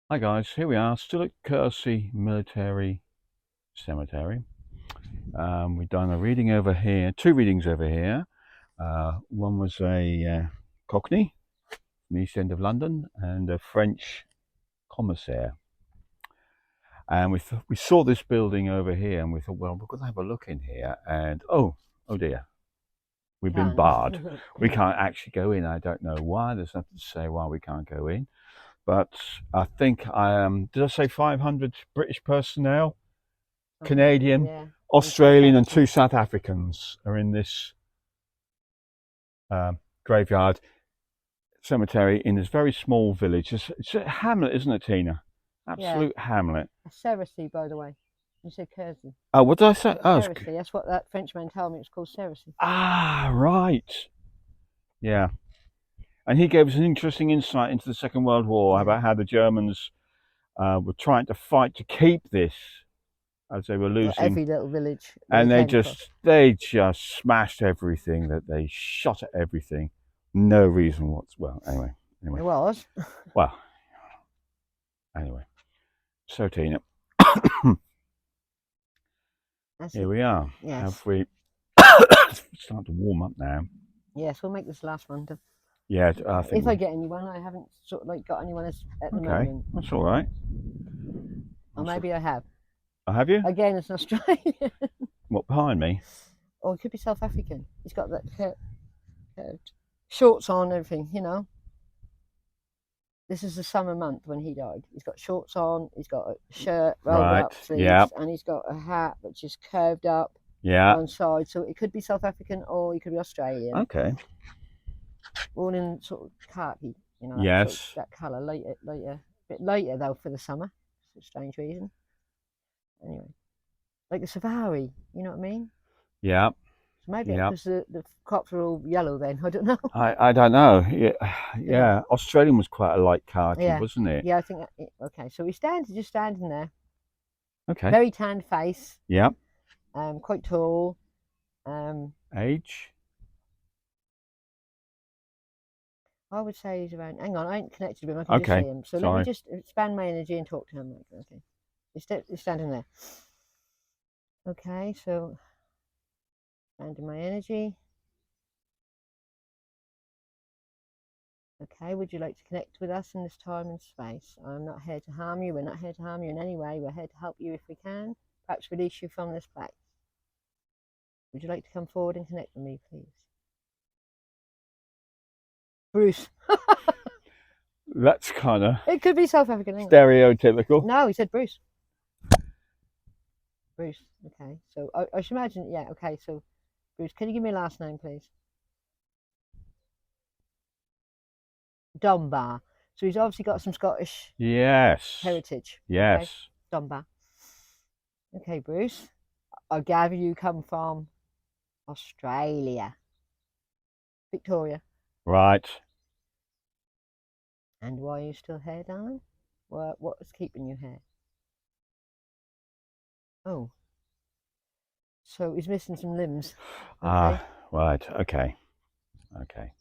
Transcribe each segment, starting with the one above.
Hi guys, here we are, still at Ceirsy Military Cemetery. We've done a reading over here, two readings over here. One was a Cockney from the East End of London and a French commissaire. And we saw this building over here and we thought, well, we're going to have a look in here. And oh dear, we've been Can't. barred. We can't actually go in. I don't know why. There's nothing to say why we can't go in. But I think did I say 500 British personnel? Canadian, Yeah. Australian, and two South Africans are in this graveyard cemetery in this very small village. It's a hamlet, isn't it, Tina? Absolute hamlet. A ceirsy, by the way. You said ceirsy. Oh, what did I say? Oh, Ceirsy. That's what that Frenchman told me. It's called ceirsy. right. Yeah. And he gave us an interesting insight into the Second World War about how the Germans were trying to fight to keep this as they were losing every little village, and they just smashed everything. That they shot at everything, no reason whatsoever. Anyway, it was. Well, anyway, so Tina, here we are. Yes. Have we start to warm up now? Yes, we'll make this last one. Yeah, I think. If I get anyone, I haven't sort of got anyone at the moment. That's all right. Or maybe I have. Oh, have you? Again, it's an Australian. What, behind me? Or it could be South African. He's got that curved shorts on, everything, you know. This is the summer month when he died. He's got shorts on, he's got a shirt rolled up sleeves, and he's got a hat which is curved up one side. So it could be South African or he could be Australian. Okay. All in sort of khaki, you know. Yes. That colour, a bit later though for the summer. For a strange reason. Anyway, like the safari, you know what I mean? Yeah. So maybe because the crops are all yellow then, I don't know. I don't know. Yeah. Australian was quite a light khaki, wasn't it? Yeah, I think okay. So he's just standing there. Okay. Very tanned face. Yeah. Quite tall. Age? I would say he's around. Hang on, I ain't connected with him. I can just see him. So let me just expand my energy and talk to him. Okay. He's standing there. Okay, so expanding my energy. Okay, would you like to connect with us in this time and space? I'm not here to harm you. We're not here to harm you in any way. We're here to help you if we can. Perhaps release you from this place. Would you like to come forward and connect with me, please? Bruce. That's kind of... It could be South African. Stereotypical. No, he said Bruce. Bruce. Okay, so I should imagine, yeah, okay, so Bruce, can you give me your last name, please? Dunbar. So he's obviously got some Scottish heritage. Yes. Okay? Dunbar. Okay, Bruce. I gather you come from Australia. Victoria. Right. And why are you still here, darling? What's keeping you here? Oh. So he's missing some limbs. Okay. Right. Okay. Okay.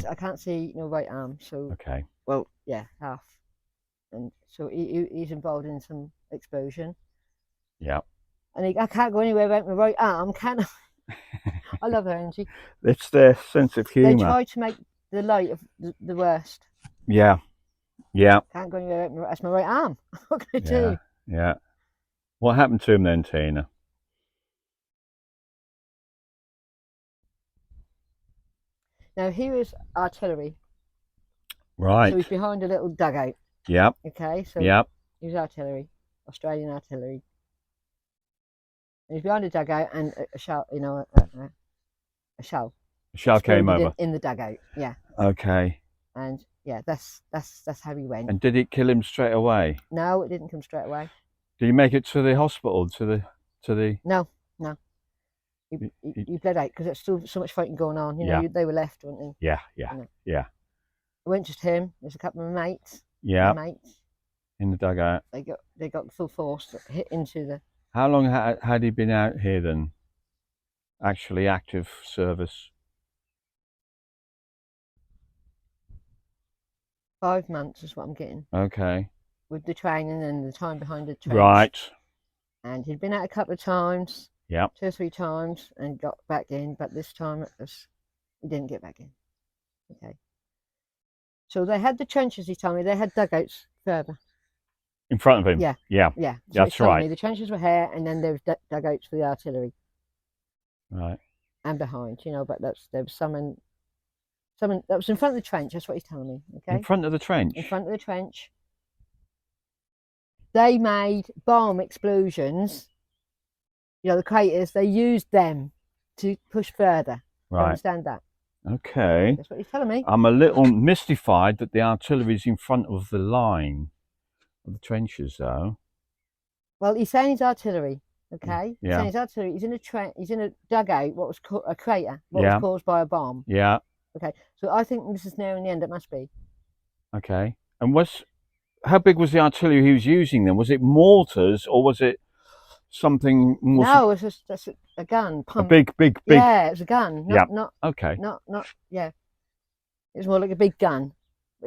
I can't see no right arm, so okay. Well, yeah, half, and so he's involved in some explosion. Yeah. And I can't go anywhere without my right arm, can I? I love her energy. It's their sense of humour. They try to make the light of the worst. Yeah. Yeah. Can't go anywhere without that's my right arm. What can I do? Yeah. What happened to him then, Tina? Now here is artillery. Right. So he's behind a little dugout. Yep. Okay, so he's artillery, Australian artillery. And he's behind a dugout and a shell, you know, a shell. A shell came over. In the dugout, yeah. Okay. And yeah, that's how he went. And did it kill him straight away? No, it didn't come straight away. Did he make it to the hospital? To the? No. He bled out because there's still so much fighting going on. You know, they were left, weren't they? Yeah. It wasn't just him. There's a couple of mates. Yeah. Mates. In the dugout. They got full force hit into the. How long had he been out here then? Actually, active service. 5 months is what I'm getting Okay. with the training and the time behind the trench. Right. And he'd been out a couple of times, Yep. 2 or 3 times, and got back in. But this time he didn't get back in. Okay. So they had the trenches. He told me they had dugouts further. In front of him. Yeah. Yeah. Yeah. So That's he's telling right. me the trenches were here, and then there was dugouts for the artillery. Right. And behind, but there was some that was in front of the trench. That's what he's telling me. Okay. In front of the trench. In front of the trench. They made bomb explosions. The craters. They used them to push further. Right. You understand that? Okay. That's what he's telling me. I'm a little mystified that the artillery's in front of the line of the trenches, though. Well, he's saying he's artillery. Okay. Yeah. He's saying he's artillery. He's in a dugout. What was a crater? What Yeah. was caused by a bomb? Yeah. Okay. So I think this is nearing the end. It must be. Okay. And how big was the artillery he was using then? Was it mortars or was it something more? No, it's just that's a gun. Pump. A big. Yeah, it was a gun. Yeah. Not. Okay. Not. Yeah. It was more like a big gun,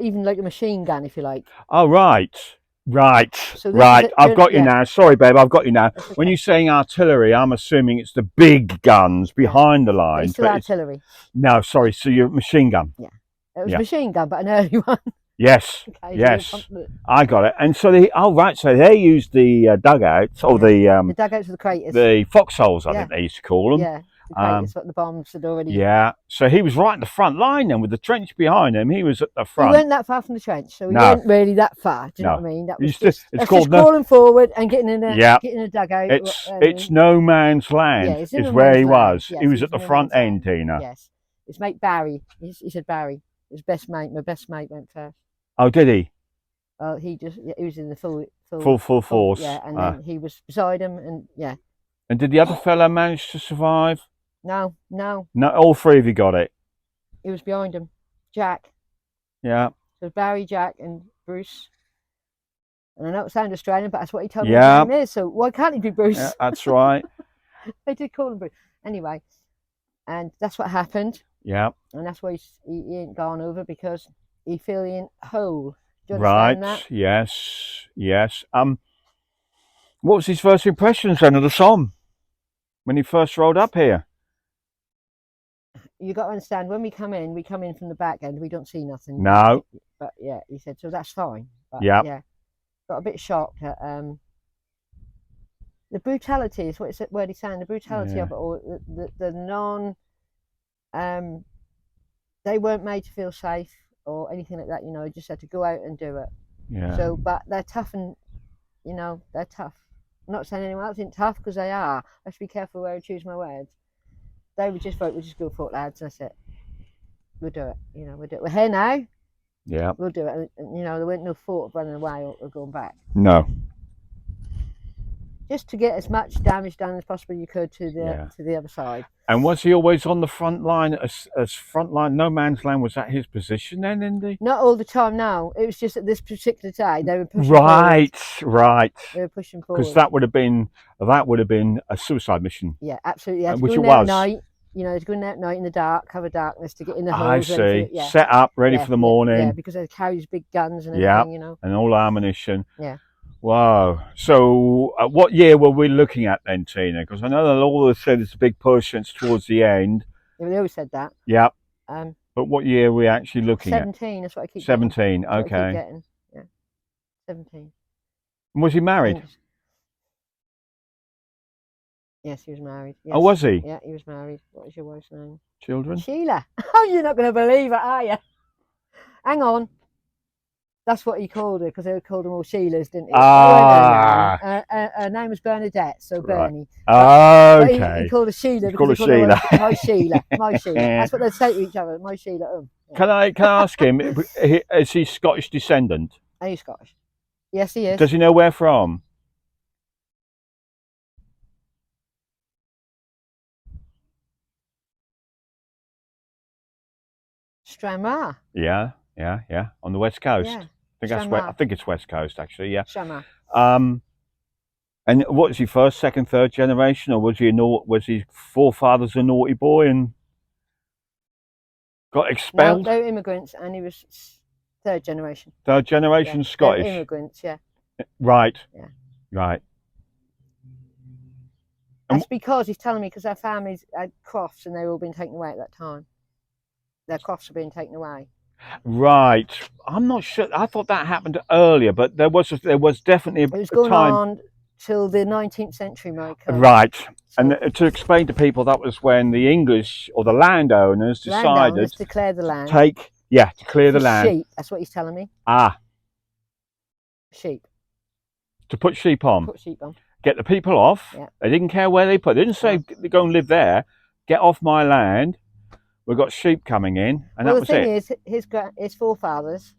even like a machine gun, if you like. Oh, right. Right. So right. I've got you yeah. now. Sorry, babe. I've got you now. Okay. When you're saying artillery, I'm assuming it's the big guns behind the But lines. it's still artillery. No, sorry. So you're machine gun. Yeah. It was a machine gun, but an early one. Yes. Okay, yes. So I got it. And so so they used the dugouts or the dugouts of the craters. The foxholes, I think they used to call them. Yeah. The craters, what the bombs had already. Yeah. So he was right in the front line then with the trench behind him. He was at the front. We weren't that far from the trench, so we weren't really that far. Do you know what I mean? That was just crawling forward and getting in a dugout. It's no man's land is where he was. Yes, he was at the front end, Tina. Yes. His mate Barry. He said Barry. His best mate. My best mate went first. Oh, did he? He was in the full force. Yeah, and then he was beside him, and yeah. And did the other fella manage to survive? No. All three of you got it. He was behind him, Jack. Yeah. So Barry, Jack, and Bruce. And I know it sounds Australian, but that's what he told me his name is. So why can't he be Bruce? Yeah, that's right. They did call him Bruce. Anyway, and that's what happened. Yeah. And that's why he ain't gone over, because he feeling whole. Do you understand that? Yes. What was his first impressions then of the Somme when he first rolled up here? You got to understand, when we come in from the back end, we don't see nothing. No. But yeah, he said, so that's fine. But, yeah. Got a bit shocked at the brutality is what he's saying. The brutality of it all, the non, they weren't made to feel safe or anything like that. Just had to go out and do it. Yeah. So, but they're tough, and they're tough. I'm not saying anyone else isn't tough, because they are. I have to be careful where I choose my words. They would just vote, we'll just go for it, lads. That's it. We'll do it. We'll do it. We're here now. Yeah. We'll do it. And, there weren't no thought of running away or going back. No. Just to get as much damage done as possible you could to the other side. And was he always on the front line as front line? No man's land, was that his position then, Indy? Not all the time, no. It was just at this particular day they were pushing forward. Right. They were pushing forward. Because that would have been a suicide mission. Yeah, absolutely. Which it was. At night. It's going out at night in the dark, cover darkness, to get in the holes. I see. Set up, ready for the morning. Yeah, because they carry these big guns and everything, and all ammunition. Yeah. Wow. So what year were we looking at then, Tina? Because I know they always said it's a big push and it's towards the end. Yeah, they always said that. Yeah. But what year are we actually looking 17, that's what I keep 17, getting. okay. Yeah. 17. And was he married? Yes, he was married. Yes. Oh, was he? Yeah, he was married. What was your wife's name? Children? Sheila. Oh, you're not going to believe it, are you? Hang on. That's what he called her, because they called them all Sheilas, didn't he? Her name was Bernadette, so Bernie. Right. Okay. He called her Sheila. He called her Sheila. My Sheila. My Sheila. That's what they say to each other. My Sheila. Yeah. Can I ask him, is he Scottish descendant? Are you Scottish? Yes, he is. Does he know where from? Stranraer. Yeah. On the west coast. Yeah. I think it's west coast actually. Yeah. Stranraer. And what was he, first, second, third generation, or was his forefathers a naughty boy and got expelled? No, they were immigrants, and he was Third generation. Third generation Yeah. Scottish. They're immigrants, yeah. Right. Yeah. Right. That's because he's telling me because their families had crofts and they were all being taken away at that time. Their crofts were being taken away. Right. I'm not sure. I thought that happened earlier, but there was definitely It was a going time. on till the 19th century, Michael. Right. So And to explain to people, that was when the English or the landowners decided landowners declare the to land to clear the for land. sheep. That's what he's telling me. Sheep. To put sheep on. Put sheep on. Get the people off. Yeah. They didn't care where they put. They didn't say go and live there. Get off my land. We've got sheep coming in, and Well, that was the it. thing is, his forefathers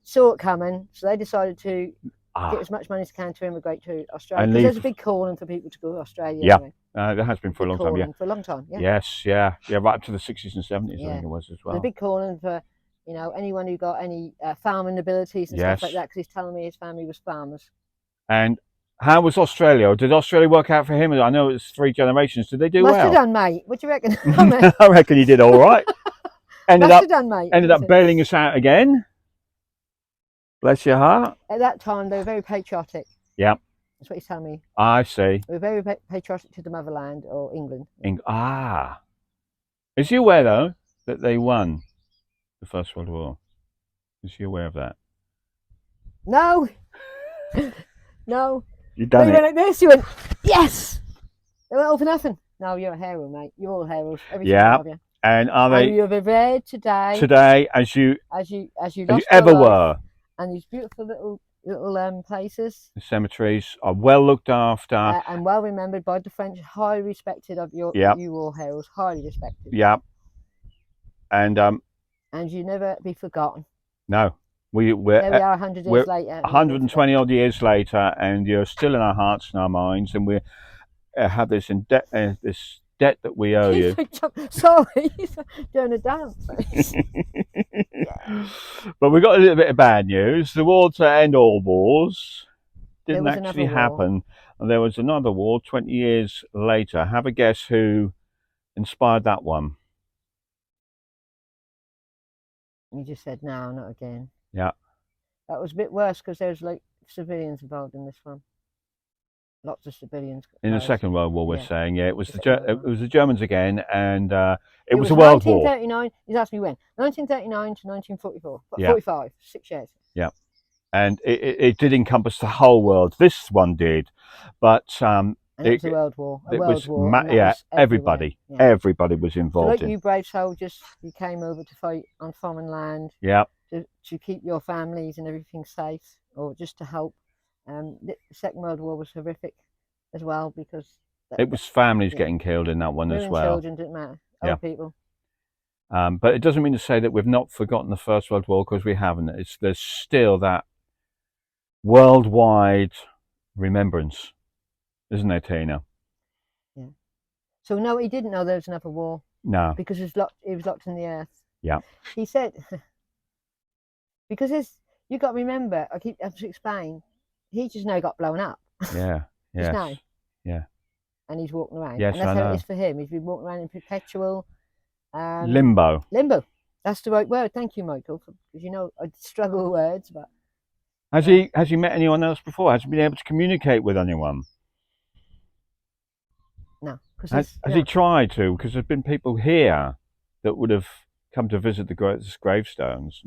saw it coming, so they decided to get as much money as they can to immigrate to Australia. Because there's a big calling for people to go to Australia. Yeah, anyway. there has been for a long time. Yeah, for a long time. Yeah. Yes, yeah, right up to the 60s and 70s. I think it was as well. There's a big calling for anyone who got any farming abilities and stuff like that. Because he's telling me his family was farmers. And how was Australia? Did Australia work out for him? I know it's 3 generations. Did they do well? Must have done, mate. What do you reckon? I reckon he did all right. Ended up bailing us out again. Bless your heart. At that time, they were very patriotic. Yeah. That's what he's telling me. I see. They were very patriotic to the motherland or England. Is he aware, though, that they won the First World War? Is he aware of that? No. No. You done it. You went like this. You went, yes. They went all for nothing. No, you're a hero, mate. You're all heroes. Every single of you. And are they? And you're revered today. Today, as you ever were. And these beautiful little places. The cemeteries are well looked after and well remembered by the French. Highly respected of you all heroes. Highly respected. Yeah. And you never be forgotten. No. Here we are 100 years later. 120 odd years later, and you're still in our hearts and our minds, and we have this this debt that we owe you. Sorry, he's doing a dance. But we got a little bit of bad news. The war to end all wars didn't actually happen. And there was another war 20 years later. Have a guess who inspired that one? You just said no, not again. Yeah. That was a bit worse because there was like civilians involved in this one. Lots of civilians. In the Second World War, we're saying, it was the Germans again, and it was a world war. 1939. He's asked me when. 1939 to 1944. Yeah. 45. 6 years. Yeah, and it did encompass the whole world. This one did, but and it was a world war. Everybody was involved. So like you brave soldiers, you came over to fight on foreign land. Yeah. To keep your families and everything safe, or just to help. The Second World War was horrific as well because it was families getting killed in that one as well. Children didn't matter. Old people. But it doesn't mean to say that we've not forgotten the First World War, because we haven't. There's still that worldwide remembrance, isn't there, Tina? Yeah. So no, he didn't know there was another war. No. Because he was locked in the earth. Yeah. He said, because you got to remember, I keep having to explain. He just now got blown up. Yeah. Just now. Yeah. And he's walking around. Yes, and that's how it is for him. He's been walking around in perpetual limbo. Limbo. That's the right word. Thank you, Michael. Because I struggle with words, but has he met anyone else before? Has he been able to communicate with anyone? No. Has he tried to? Because there's been people here that would have come to visit the gravestones.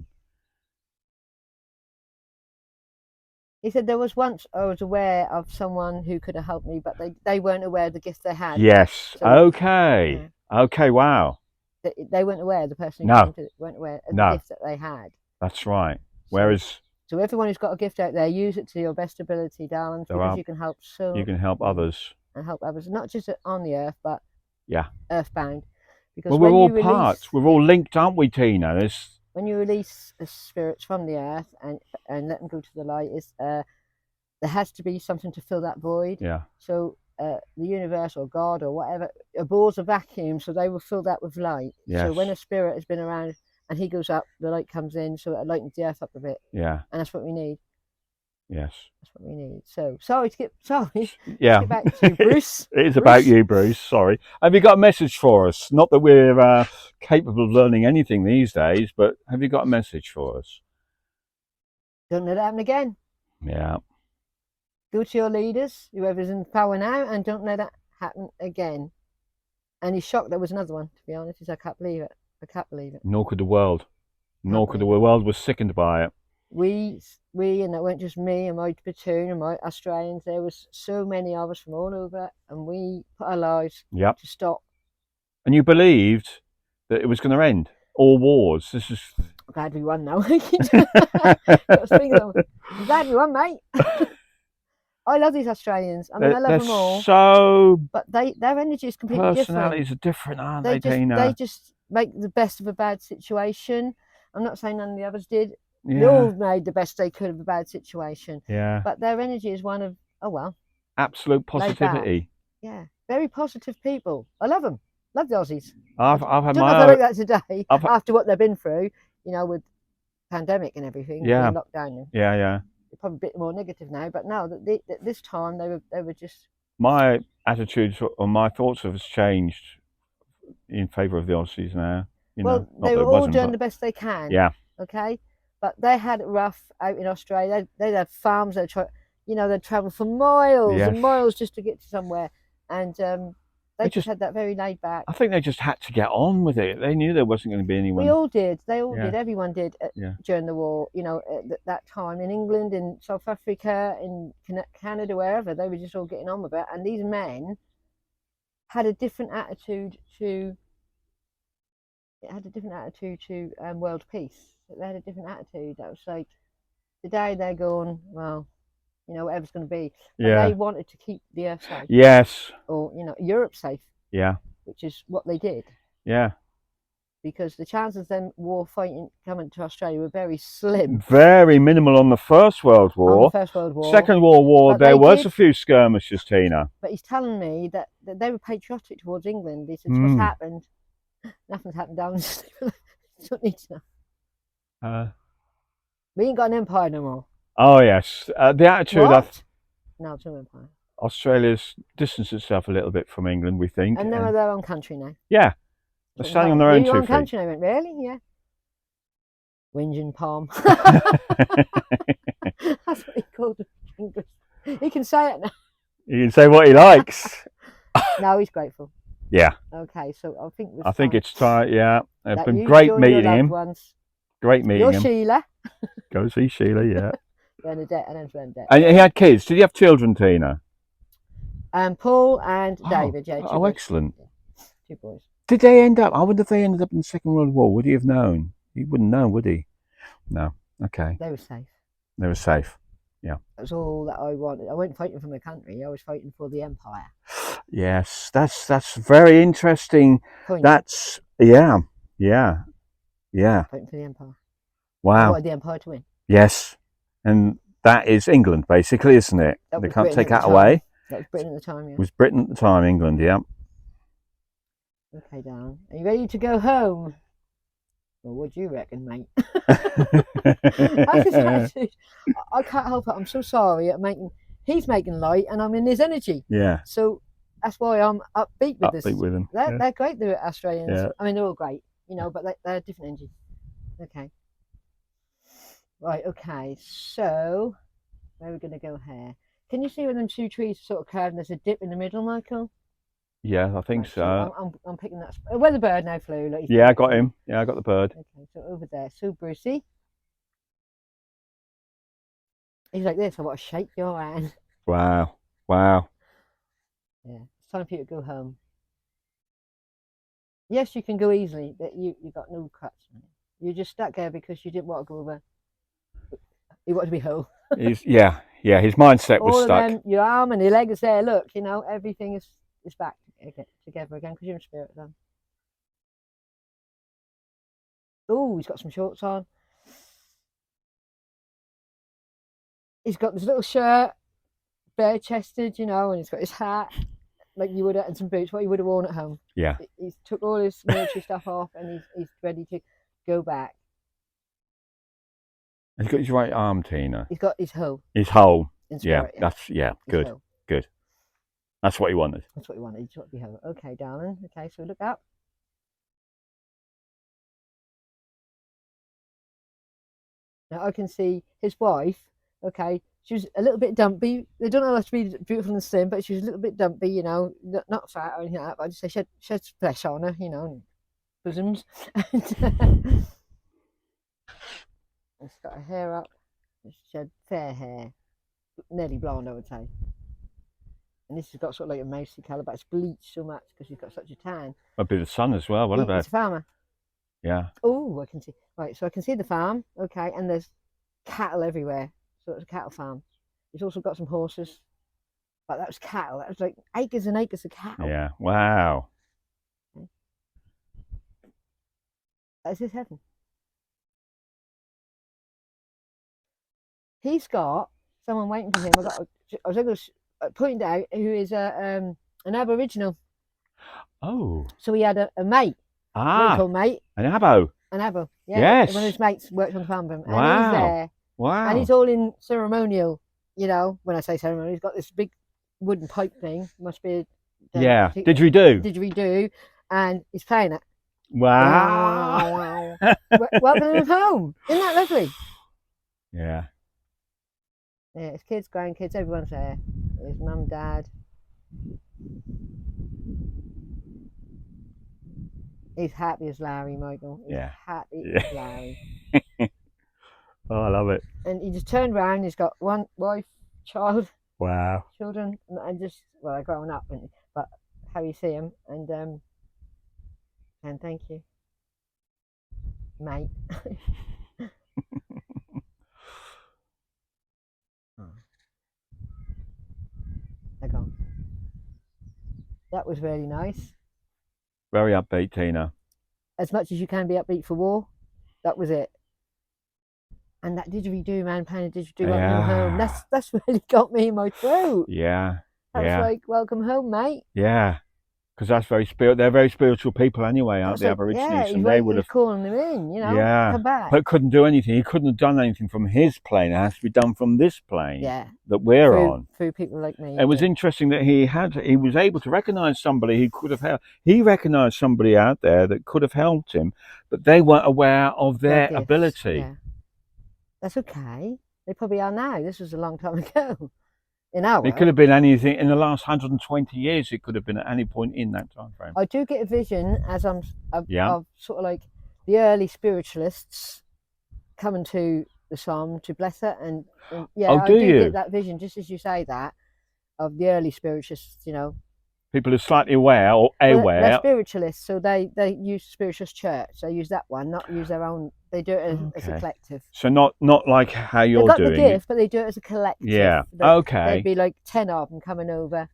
He said there was once I was aware of someone who could have helped me, but they weren't aware of the gift they had. Yes. So, okay. Yeah. Okay. Wow. They weren't aware. The person who came to it weren't aware of the gift that they had. That's right. Whereas. So everyone who's got a gift out there, use it to your best ability, darling, because you can help You can help others. And help others, not just on the earth, but earthbound. Because we're all parts. We're all linked, aren't we, Tina? When you release the spirits from the earth and let them go to the light, there has to be something to fill that void. Yeah. So the universe or God or whatever abhors a vacuum, so they will fill that with light. Yes. So when a spirit has been around and he goes up, the light comes in, so it lightens the earth up a bit. Yeah. And that's what we need. Yes. That's what we need. So sorry to get let's Yeah. get back to Bruce. It is about Bruce, you, Bruce. Sorry. Have you got a message for us? Not that we're capable of learning anything these days, but have you got a message for us? don't let it happen again. Yeah. Go to your leaders, whoever's in power now, and don't let it happen again. And he's shocked there was another one, to be honest. He said, I can't believe it. I can't believe it. Nor could the world. Can't Nor could the believe it. world was sickened by it. We, and it weren't just me and my platoon and my Australians. There was so many of us from all over, and we put our lives Yep. to stop. And you believed that it was going to end all wars. This is. I'm glad we won now. I'm glad we won, mate. I love these Australians. I mean, I love them all. So. But their energy is completely personalities different. are different, aren't they, Tina? They just make the best of a bad situation. I'm not saying none of the others did. Yeah. They all made the best they could of a bad situation. Yeah. But their energy is one of, oh well. Absolute positivity. Yeah. Very positive people. I love them. Love the Aussies. I've had don't my know if I like that today after what they've been through, with pandemic and everything. Yeah. Lockdown. Yeah, yeah. They're probably a bit more negative now, but no, this time they were just. My attitudes or my thoughts have changed in favour of the Aussies now. Well, they were all doing the best they can. Yeah. Okay, but they had it rough out in Australia. They had farms. They'd travel for miles and miles just to get to somewhere, and they just had that very laid back. I think they just had to get on with it. They knew there wasn't going to be anyone. We all did. They all did. Everyone did during the war. At that time in England, in South Africa, in Canada, wherever, they were just all getting on with it. And these men had a different attitude to. It had a different attitude to world peace. They had a different attitude. That was like, today they're going, well, whatever's going to be. But they wanted to keep the earth safe. Yes. Or, Europe safe. Yeah. Which is what they did. Yeah. Because the chances of them coming to Australia were very slim. Very minimal on the First World War. On the First World War. Second World War, there was a few skirmishes, Tina. But he's telling me that they were patriotic towards England. He said, what's happened? Nothing's happened down in Stephen. You don't need to know. We ain't got an empire no more. Oh, yes. The attitude No, it's no empire. Australia's distanced itself a little bit from England, we think. And they're their own country now. Yeah. They're standing on their own 2 feet. Country, I went, really? Yeah. Whinging Palm. That's what he called it. He can say it now. He can say what he likes. No, he's grateful. Yeah. Okay, so I think it's time. Yeah, it's been you great meeting him. Ones. Great meeting You're him. Sheila. Go see Sheila. Yeah. Bernadette and then Bernadette. And he had kids. Did he have children, Tina? Paul and David. Yeah. Oh, excellent. Yeah. 2 boys. Did they end up? I wonder if they ended up in the Second World War. Would he have known? He wouldn't know, would he? No. Okay. They were safe. They were safe. Yeah. That's all that I wanted. I wasn't fighting for my country. I was fighting for the empire. Yes, that's very interesting. Point. That's yeah. Fighting for the empire. Wow. I wanted the empire to win. Yes, and that is England, basically, isn't it? They can't take that away. That was Britain at the time. Yeah. It was Britain at the time, England. Yeah. Okay, darling. Are you ready to go home? Well, what do you reckon, mate? I can't help it. I'm so sorry at he's making light and I'm in his energy. Yeah. So that's why I'm upbeat with this. Upbeat with them. They're great, the Australians. Yeah. I mean, they're all great, but they're different energy. Okay. Right, okay. So, where are we going to go here? Can you see where them 2 trees sort of curved and there's a dip in the middle, Michael? Yeah, I think so. I'm picking that. Where the bird now flew? Like, yeah, I got him. Yeah, I got the bird. Okay, so over there. So, Brucey. He's like this. I want to shake your hand. Wow. Wow. Yeah, it's time for you to go home. Yes, you can go easily, but you got no crutch. You just stuck there because you didn't want to go over. You wanted to be home. His mindset was stuck. Them, your arm and your leg is there. Look, everything is back together again because you're in spirit then. Oh, he's got some shorts on. He's got this little shirt, bare chested, and he's got his hat, like you would have, and some boots, what you would have worn at home. Yeah. He's took all his military stuff off and he's ready to go back. He's got his right arm, Tina. He's got his hoe His whole. in Yeah, spirit. that's His good. hoe. Good. That's what he wanted. That's what he wanted. He's got the hoe. Okay, darling. Okay, so look up. Now I can see his wife. Okay, she was a little bit dumpy. They don't know her to be beautiful and slim, but she was a little bit dumpy. You know, not fat or anything like that. But I just say she had flesh on her. You know, and bosoms. And, she's got her hair up. She had fair hair, nearly blonde, I would say. And this has got sort of like a mousy colour, but it's bleached so much because she's got such a tan. A bit of sun as well. What about? He's a farmer. Yeah. Oh, I can see. Right, so I can see the farm. Okay, and there's cattle everywhere. So it's a cattle farm. It's also got some horses. But that was cattle. That was like acres and acres of cattle. Yeah. Wow. Okay. That's his heaven. He's got someone waiting for him. I was able to point out who is an Aboriginal. Oh. So he had a mate. Local mate. An Abo. An Abo. Yeah. Yes. One of his mates worked on the farm with him. Wow. And he's there. Wow. And he's all in ceremonial, you know. When I say ceremonial, he's got this big wooden pipe thing. Must be yeah. Didgeridoo. Didgeridoo. And he's playing it. Wow. Welcome him home. Isn't that lovely? Yeah. Yeah, his kids, grandkids, everyone's there. His mum, dad. He's happy as Larry, Michael. He's happy as Larry. Oh, I love it. And he just turned around. He's got one wife, child. Wow. Children, and just they're growing up, but how you see them, and thank you, mate. They're gone. That was really nice. Very upbeat, Tina. As much as you can be upbeat for war, that was it. And that didgeridoo, man, playing a didgeridoo, welcome home. That's really got me in my throat. Yeah. That was like, welcome home, mate. Yeah. Because that's very they're very spiritual people anyway, aren't the Aborigines? And they would have calling them in, you know, come back. But couldn't do anything. He couldn't have done anything from his plane. It has to be done from this plane that we're on. Through people like me. It was interesting that he was able to recognise somebody who could have helped. He recognised somebody out there that could have helped him, but they weren't aware of their ability. Yeah. That's okay. They probably are now. This was a long time ago. It could have been anything in the last 120 years. It could have been at any point in that time frame. I do get a vision as of sort of like the early spiritualists coming to the Somme to bless it, and I do get that vision, just as you say that, of the early spiritualists. You know, people are slightly aware or aware. They're spiritualists, so they use spiritualist church. They use that one, not use their own. They do it as a collective. So not like how you're doing. They've got the gift, but they do it as a collective. Yeah. There'd be like 10 of them coming over,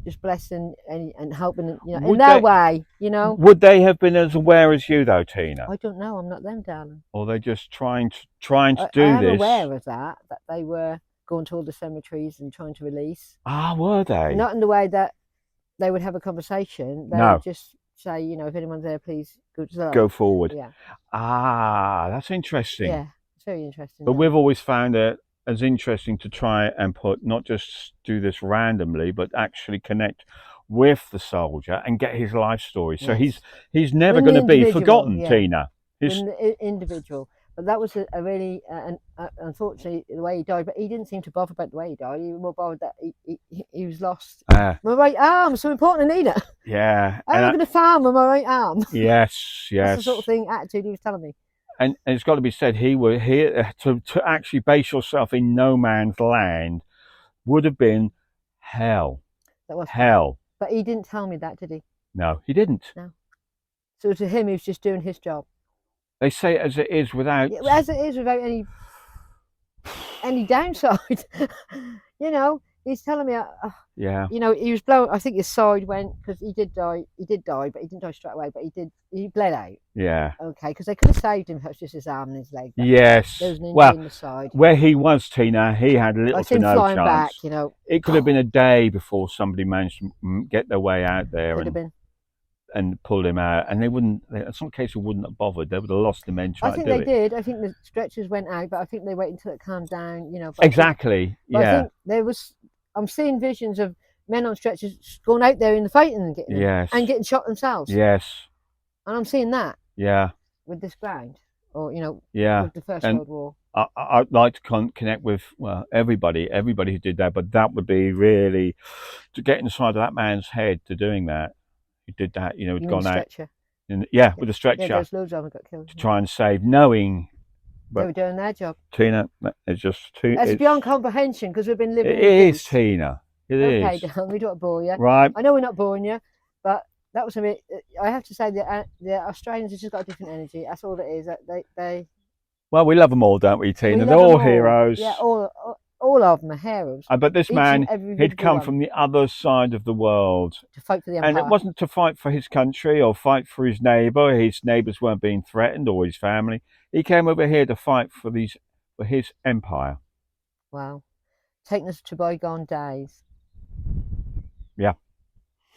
just blessing and helping, you know, in their way. You know. Would they have been as aware as you, though, Tina? I don't know. I'm not them, darling. Or they're just trying to do this. I'm aware of that they were going to all the cemeteries and trying to release. Ah, were they? Not in the way that they would have a conversation. They would just say, you know, if anyone's there, please go forward. Yeah. Ah, that's interesting. Yeah, it's very interesting. But we've always found it as interesting to try and not just do this randomly, but actually connect with the soldier and get his life story. So he's never going to be forgotten, Tina. He's an individual. But that was a really, unfortunately, the way he died. But he didn't seem to bother about the way he died. He was more bothered that he was lost. My right arm, so important, I need it. Yeah. I'm going to farm with my right arm. Yes, yes. That's the sort of attitude he was telling me. And it's got to be said, he was here to actually base yourself in no man's land would have been hell. That was hell. But he didn't tell me that, did he? No, he didn't. No. So to him, he was just doing his job. They say it as it is without... Yeah, as it is without any downside. You know, he's telling me... You know, he was blown... I think his side went... Because he did die, but he didn't die straight away. But he bled out. Yeah. Okay, because they could have saved him if it was just his arm and his leg. Yes. There was an injury in the side. Where he was, Tina, he had little to no flying chance. Back, you know. It could have been a day before somebody managed to get their way out there. Could have been. and pulled him out, and they wouldn't. In some cases, wouldn't have bothered. They would have lost the men I trying to think do they it. did. I think the stretchers went out, but I think they waited until it calmed down. You know, Exactly. I Yeah. think there was. I'm seeing visions of men on stretchers going out there in the fighting and getting them, Yes. and getting shot themselves. Yes. And I'm seeing that. Yeah. With this ground, or Yeah. with the First And World War. I'd like to connect with everybody who did that, but that would be really to get inside of that man's head to doing that. Who did that? You Had mean gone out. stretcher? With a Yeah, stretcher there's loads of them got killed. to try and save, knowing. They But were doing their job. Tina, it's just too. It's beyond comprehension because we've been living It with is, beasts. Tina. It Okay, is. Dan, we don't want to bore you. Right. I know we're not boring you, but that was a bit. I have to say that the Australians have just got a different energy. That's all it is. They Well, we love them all, don't we, Tina? They're all heroes. Yeah, all of them are heroes. But this man, he'd come from the other side of the world to fight for the empire. And it wasn't to fight for his country or fight for his neighbour. His neighbours weren't being threatened, or his family. He came over here to fight for his empire. Wow. Taking us to bygone days. Yeah.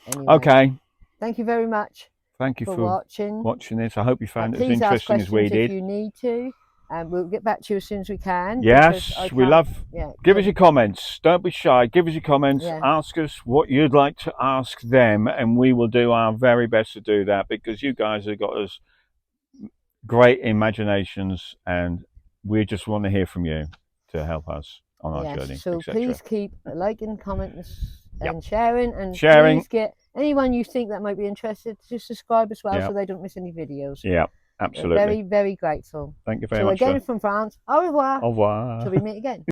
Anyway, okay. Thank you very much. Thank you for watching this. I hope you found it as interesting as we did. If you need to, and we'll get back to you as soon as we can. Yes, we love. Yeah, give us your comments. Don't be shy. Give us your comments. Yeah. Ask us what you'd like to ask them, and we will do our very best to do that, because you guys have got us great imaginations, and we just want to hear from you to help us on our journey. So please keep liking, commenting, and sharing, and please get anyone you think that might be interested to subscribe as well, so they don't miss any videos. Yeah, absolutely. We're very, very grateful. Thank you very much. So again, from France, au revoir. Au revoir. Till we meet again.